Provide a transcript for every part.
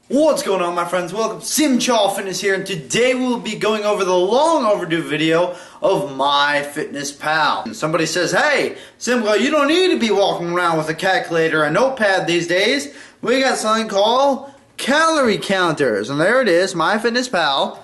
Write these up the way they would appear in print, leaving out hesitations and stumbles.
What's going on, my friends? Welcome to Simchal Fitness here, and today we'll be going over the long overdue video of MyFitness Pal. And somebody says, hey, Simchal, you don't need to be walking around with a calculator and notepad these days. We got something called calorie counters. And there it is, MyFitness Pal.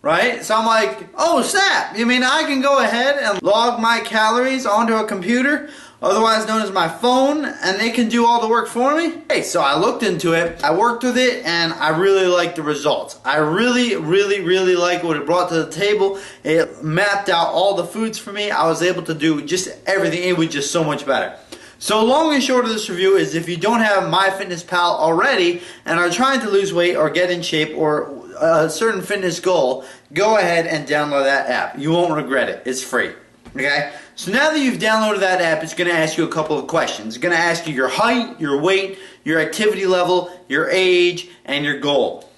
Right? So I'm like, oh snap, you mean I can go ahead and log my calories onto a computer, otherwise known as my phone, and it can do all the work for me? Hey, so I looked into it, I worked with it, and I really liked the results. I really like what it brought to the table. It mapped out all the foods for me. I was able to do just everything. It was just so much better. So long and short of this review is, if you don't have MyFitnessPal already and are trying to lose weight or get in shape or a certain fitness goal, go ahead and download that app. You won't regret it. It's free. Okay? So now that you've downloaded that app, it's going to ask you a couple of questions. It's going to ask you your height, your weight, your activity level, your age, and your goal.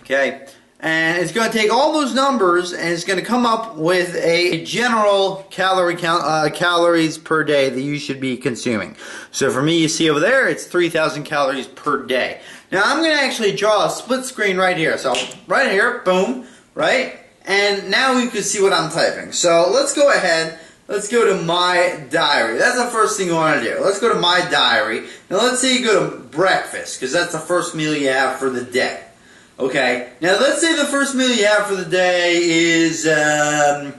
Okay? And it's going to take all those numbers and it's going to come up with a general calorie count, calories per day that you should be consuming. So for me, you see over there, it's 3,000 calories per day. Now I'm going to actually draw a split screen right here. So right here, boom, right? And now you can see what I'm typing. So let's go ahead. Let's go to my diary. That's the first thing you want to do. Let's go to my diary. Now let's say you go to breakfast, because that's the first meal you have for the day. Okay, now let's say the first meal you have for the day is an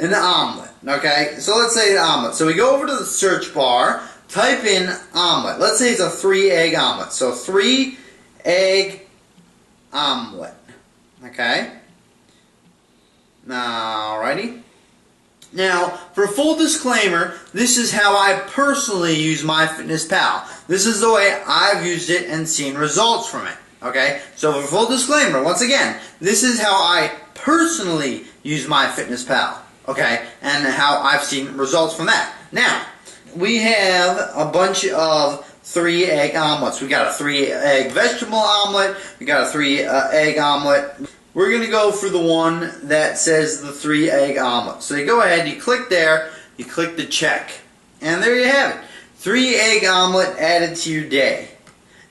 omelet. Okay, so let's say an omelet. So we go over to the search bar, type in omelet. Let's say it's a 3-egg omelet. So 3-egg omelet. Okay, alrighty. Now, for full disclaimer, this is how I personally use MyFitnessPal. This is the way I've used it and seen results from it. Okay, so for full disclaimer, once again, this is how I personally use MyFitnessPal, okay, and how I've seen results from that. Now, we have a bunch of 3-egg omelets. We got a 3-egg vegetable omelet, we got a 3-egg omelet. We're going to go for the one that says the 3-egg omelet. So you go ahead, you click there, you click the check, and there you have it. 3-egg omelet added to your day.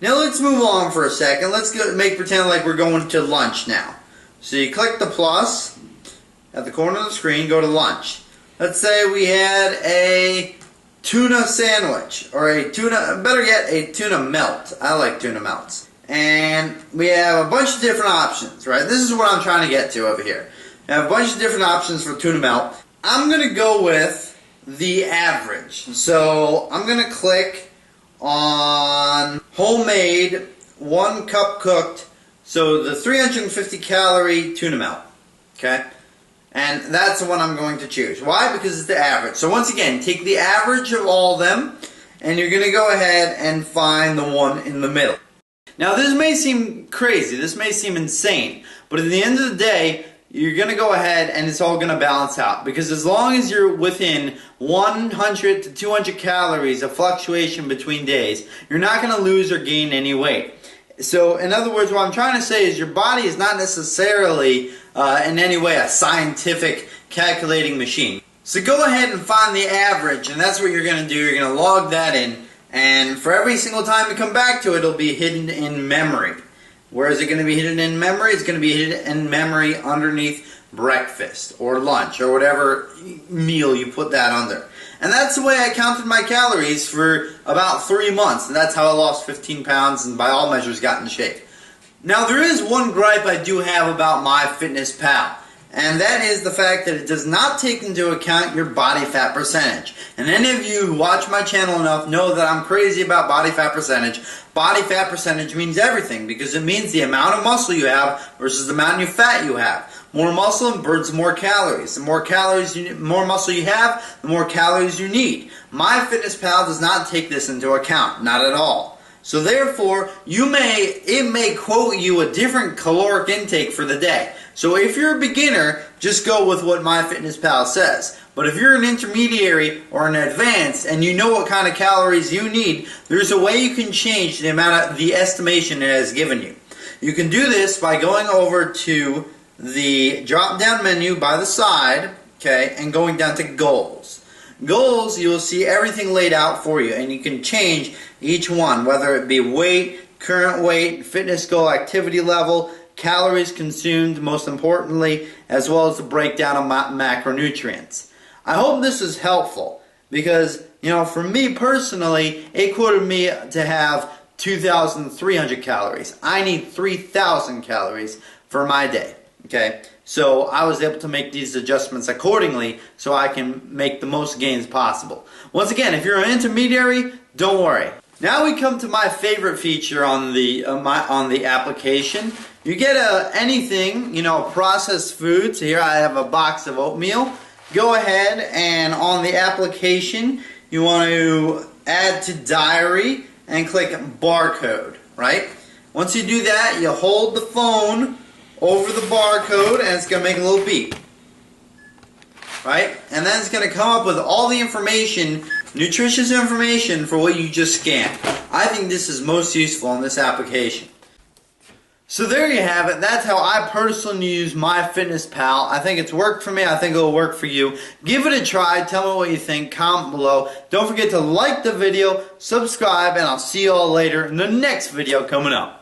Now let's move on for a second. Let's pretend like we're going to lunch now. So you click the plus at the corner of the screen, go to lunch. Let's say we had a tuna sandwich, or better yet, a tuna melt. I like tuna melts. And we have a bunch of different options, right? This is what I'm trying to get to over here. We have a bunch of different options for tuna melt. I'm going to go with the average. So I'm going to click on homemade, 1 cup cooked, so the 350 calorie tuna melt, okay? And that's the one I'm going to choose. Why? Because it's the average. So once again, take the average of all of them, and you're going to go ahead and find the one in the middle. Now this may seem crazy, this may seem insane, but at the end of the day, you're going to go ahead and it's all going to balance out, because as long as you're within 100 to 200 calories of fluctuation between days, you're not going to lose or gain any weight. So in other words, what I'm trying to say is your body is not necessarily in any way a scientific calculating machine. So go ahead and find the average, and that's what you're going to do. You're going to log that in, and for every single time you come back to it, it'll be hidden in memory. Where is it going to be hidden in memory? It's going to be hidden in memory underneath breakfast or lunch or whatever meal you put that under. And that's the way I counted my calories for about 3 months. And that's how I lost 15 pounds and by all measures got in shape. Now there is one gripe I do have about MyFitnessPal. And that is the fact that it does not take into account your body fat percentage. And any of you who watch my channel enough know that I'm crazy about body fat percentage. Body fat percentage means everything, because it means the amount of muscle you have versus the amount of fat you have. More muscle burns more calories. The more muscle you have, the more calories you need. MyFitnessPal does not take this into account, not at all. So therefore, it may quote you a different caloric intake for the day. So if you're a beginner, just go with what MyFitnessPal says. But if you're an intermediary or an advanced and you know what kind of calories you need, there's a way you can change the amount of the estimation it has given you. You can do this by going over to the drop-down menu by the side, okay, and going down to goals. Goals, you'll see everything laid out for you, and you can change each one, whether it be weight, current weight, fitness goal, activity level, calories consumed, most importantly, as well as the breakdown of macronutrients. I hope this is helpful because, for me personally, it quoted me to have 2,300 calories. I need 3,000 calories for my day. Okay, so I was able to make these adjustments accordingly so I can make the most gains possible. Once again, if you're an intermediary, don't worry. Now we come to my favorite feature on the application. You get anything, processed foods. Here I have a box of oatmeal. Go ahead and on the application, you want to add to diary and click barcode, right? Once you do that, you hold the phone over the barcode and it's going to make a little beep, right? And then it's going to come up with all the information, nutritious information for what you just scanned. I think this is most useful in this application. So there you have it. That's how I personally use MyFitness Pal. I think it's worked for me. I think it'll work for you. Give it a try. Tell me what you think. Comment below. Don't forget to like the video, subscribe, and I'll see you all later in the next video coming up.